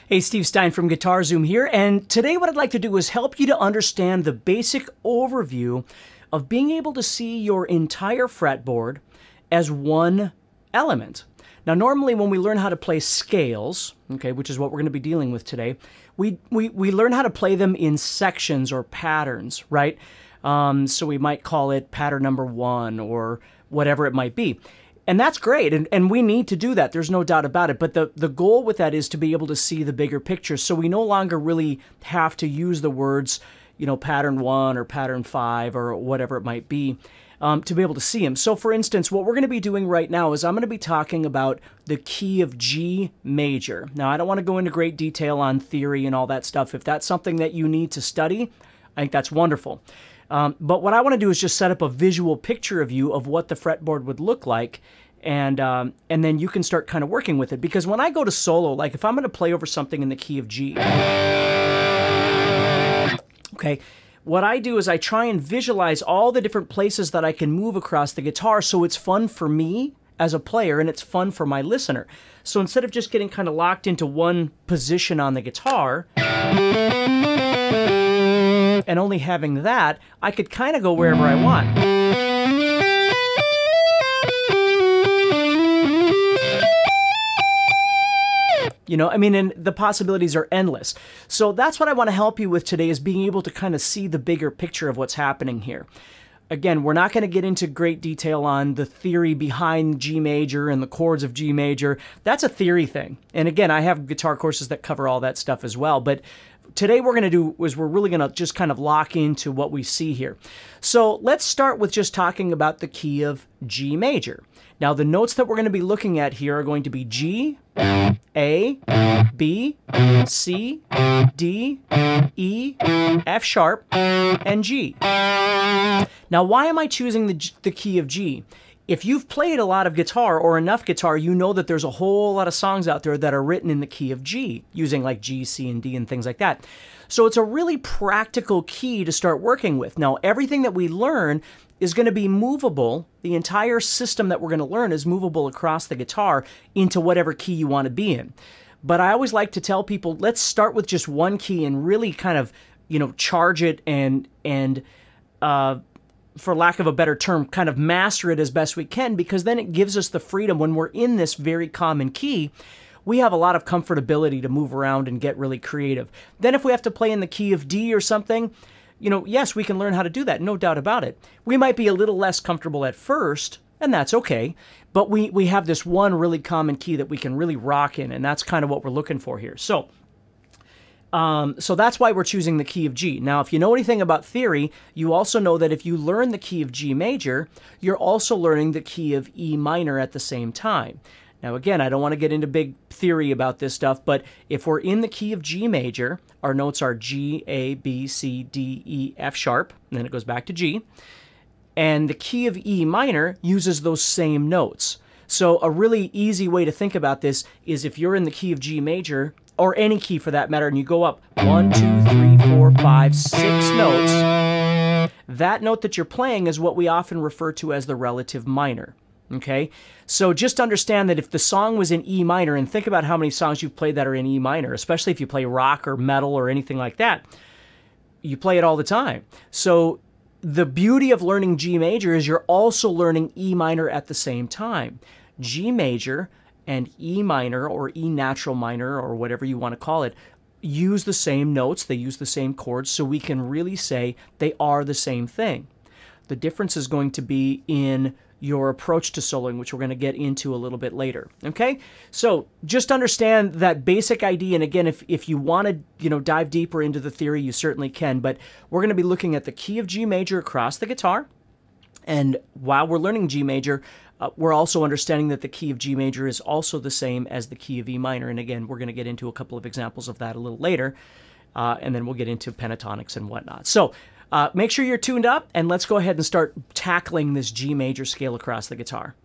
Hey, Steve Stine from Guitar Zoom here, and today what I'd like to do is help you to understand the basic overview of being able to see your entire fretboard as one element. Now, normally when we learn how to play scales, okay, which is what we're going to be dealing with today, we learn how to play them in sections or patterns, right? So we might call it pattern number 1 or whatever it might be. And that's great, and we need to do that. There's no doubt about it. But the goal with that is to be able to see the bigger picture. So we no longer really have to use the words, you know, pattern 1 or pattern 5 or whatever it might be to be able to see them. So for instance, what we're going to be doing right now is I'm going to be talking about the key of G major. Now, I don't want to go into great detail on theory and all that stuff. If that's something that you need to study, I think that's wonderful. But what I want to do is just set up a visual picture of you of what the fretboard would look like, and then you can start kind of working with it. Because when I go to solo, like if I'm going to play over something in the key of G, okay, what I do is I try and visualize all the different places that I can move across the guitar so it's fun for me as a player and it's fun for my listener. So instead of just getting kind of locked into one position on the guitar, and only having that, I could kind of go wherever I want. You know, I mean, and the possibilities are endless. So that's what I want to help you with today, is being able to kind of see the bigger picture of what's happening here. Again, we're not going to get into great detail on the theory behind G major and the chords of G major. That's a theory thing. And again, I have guitar courses that cover all that stuff as well. But today we're going to do is we're really going to just kind of lock into what we see here. So let's start with just talking about the key of G major. Now, the notes that we're going to be looking at here are going to be G, A, B, C, D, E, F sharp, and G. Now, why am I choosing the key of G? If you've played a lot of guitar or enough guitar, you know that there's a whole lot of songs out there that are written in the key of G, using like G, C, and D and things like that. So it's a really practical key to start working with. Now, everything that we learn is going to be movable. The entire system that we're going to learn is movable across the guitar into whatever key you want to be in. But I always like to tell people, let's start with just one key and really kind of, you know, charge it and for lack of a better term, kind of master it as best we can, because then it gives us the freedom when we're in this very common key. We have a lot of comfortability to move around and get really creative. Then if we have to play in the key of D or something, you know, yes, we can learn how to do that, no doubt about it. We might be a little less comfortable at first, and that's okay, but we have this one really common key that we can really rock in, and that's kind of what we're looking for here. So that's why we're choosing the key of G. Now, if you know anything about theory, you also know that if you learn the key of G major, you're also learning the key of E minor at the same time. Now, again, I don't want to get into big theory about this stuff, but if we're in the key of G major, our notes are G, A, B, C, D, E, F sharp, and then it goes back to G. And the key of E minor uses those same notes. So a really easy way to think about this is if you're in the key of G major, or any key for that matter, and you go up 1, 2, 3, 4, 5, 6 notes, that note that you're playing is what we often refer to as the relative minor. Okay, so just understand that if the song was in E minor, and think about how many songs you've played that are in E minor, especially if you play rock or metal or anything like that, you play it all the time. So the beauty of learning G major is you're also learning E minor at the same time. G major and E minor, or E natural minor, or whatever you want to call it, use the same notes, they use the same chords, so we can really say they are the same thing. The difference is going to be in your approach to soloing, which we're going to get into a little bit later. Okay, so just understand that basic idea, and again, if you want to, you know, dive deeper into the theory, you certainly can. But we're going to be looking at the key of G major across the guitar, and while we're learning G major, we're also understanding that the key of G major is also the same as the key of E minor. And again, we're going to get into a couple of examples of that a little later, and then we'll get into pentatonics and whatnot. So make sure you're tuned up, and let's go ahead and start tackling this G major scale across the guitar.